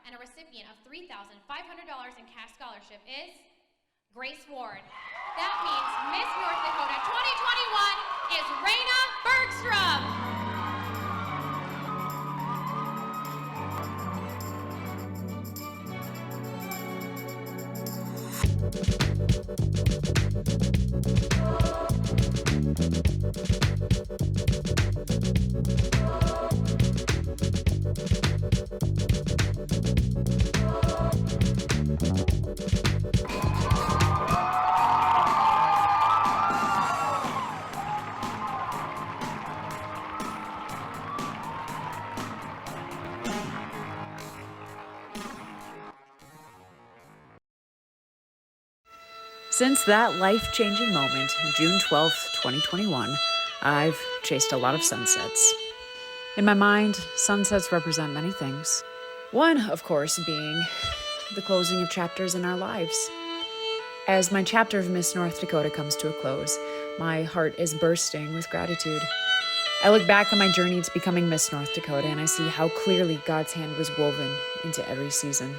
and a recipient of $3,500 in cash scholarship is Grace Ward. That means Miss North Dakota 2021 is Reyna Bergstrom. Since that life-changing moment, June 12th, 2021, I've chased a lot of sunsets. In my mind, sunsets represent many things. One, of course, being the closing of chapters in our lives. As my chapter of Miss North Dakota comes to a close, my heart is bursting with gratitude. I look back on my journey to becoming Miss North Dakota and I see how clearly God's hand was woven into every season.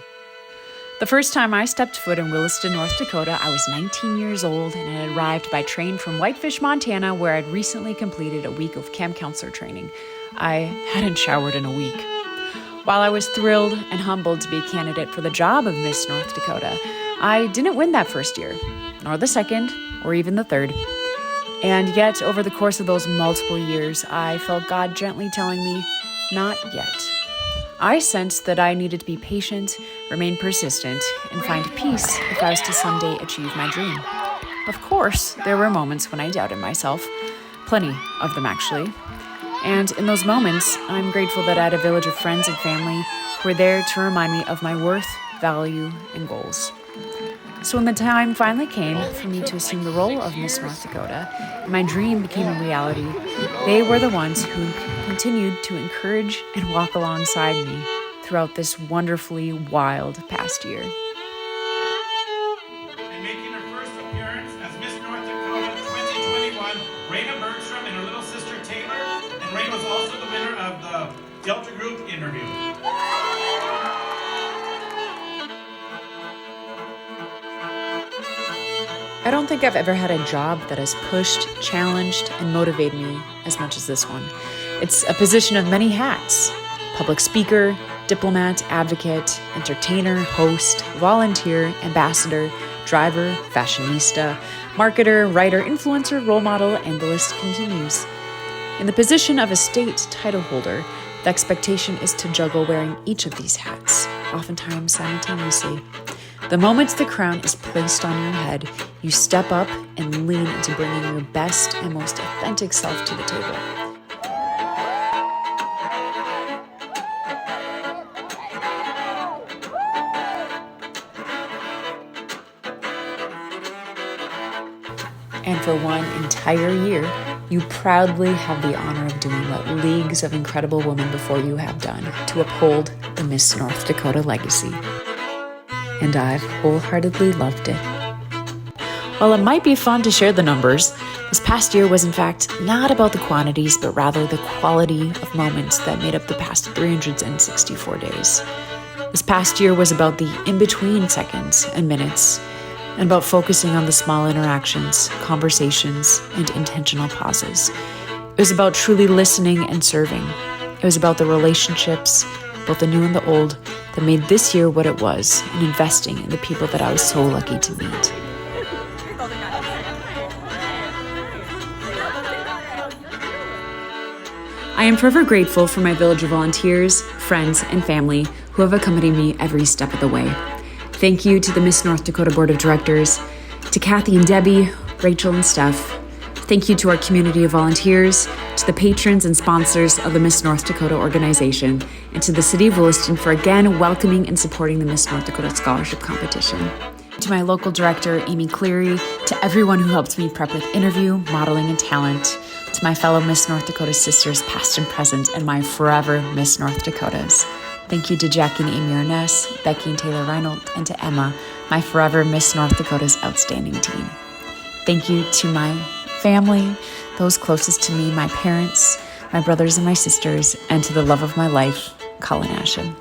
The first time I stepped foot in Williston, North Dakota, I was 19 years old and had arrived by train from Whitefish, Montana, where I'd recently completed a week of camp counselor training. I hadn't showered in a week. While I was thrilled and humbled to be a candidate for the job of Miss North Dakota, I didn't win that first year, nor the second, or even the third. And yet, over the course of those multiple years, I felt God gently telling me, not yet. I sensed that I needed to be patient, remain persistent, and find peace if I was to someday achieve my dream. Of course, there were moments when I doubted myself, plenty of them actually. And in those moments, I'm grateful that I had a village of friends and family who were there to remind me of my worth, value, and goals. So when the time finally came for me to assume the role of Miss North Dakota, and my dream became a reality, they were the ones who continued to encourage and walk alongside me throughout this wonderfully wild past year. And making her first appearance as Miss North Dakota 2021, Reyna Bergstrom and her little sister Taylor, and Reyna was also the winner of the Delta Group interview. I don't think I've ever had a job that has pushed, challenged, and motivated me as much as this one. It's a position of many hats: public speaker, diplomat, advocate, entertainer, host, volunteer, ambassador, driver, fashionista, marketer, writer, influencer, role model, and the list continues. In the position of a state title holder, the expectation is to juggle wearing each of these hats, oftentimes simultaneously. The moment the crown is placed on your head, you step up and lean into bringing your best and most authentic self to the table. And for one entire year, you proudly have the honor of doing what leagues of incredible women before you have done to uphold the Miss North Dakota legacy. And I've wholeheartedly loved it. While it might be fun to share the numbers, this past year was in fact not about the quantities, but rather the quality of moments that made up the past 364 days. This past year was about the in-between seconds and minutes, and about focusing on the small interactions, conversations, and intentional pauses. It was about truly listening and serving. It was about the relationships, both the new and the old, that made this year what it was, and investing in the people that I was so lucky to meet. I am forever grateful for my village of volunteers, friends, and family who have accompanied me every step of the way. Thank you to the Miss North Dakota Board of Directors, to Kathy and Debbie, Rachel and Steph. Thank you to our community of volunteers, to the patrons and sponsors of the Miss North Dakota organization, and to the City of Williston for again welcoming and supporting the Miss North Dakota Scholarship Competition. To my local director, Amy Cleary, to everyone who helped me prep with interview, modeling, and talent, to my fellow Miss North Dakota sisters, past and present, and my forever Miss North Dakotas. Thank you to Jackie and Amy Ernest, Becky and Taylor Reinold, and to Emma, my forever Miss North Dakota's outstanding team. Thank you to my family, those closest to me, my parents, my brothers and my sisters, and to the love of my life, Colin Asham.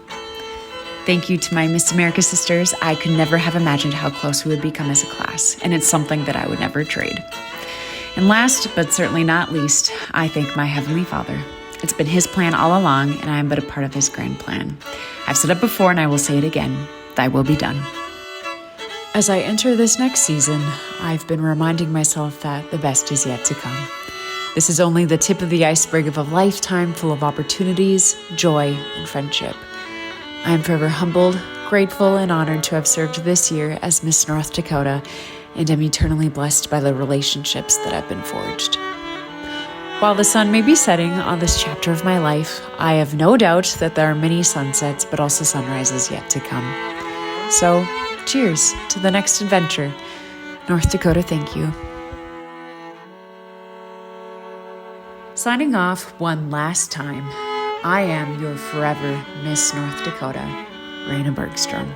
Thank you to my Miss America sisters. I could never have imagined how close we would become as a class, and it's something that I would never trade. And last, but certainly not least, I thank my Heavenly Father. It's been His plan all along, and I am but a part of His grand plan. I've said it before, and I will say it again. Thy will be done. As I enter this next season, I've been reminding myself that the best is yet to come. This is only the tip of the iceberg of a lifetime full of opportunities, joy, and friendship. I am forever humbled, grateful, and honored to have served this year as Miss North Dakota, and am eternally blessed by the relationships that have been forged. While the sun may be setting on this chapter of my life, I have no doubt that there are many sunsets, but also sunrises yet to come. So, cheers to the next adventure. North Dakota, thank you. Signing off one last time, I am your forever Miss North Dakota, Reyna Bergstrom.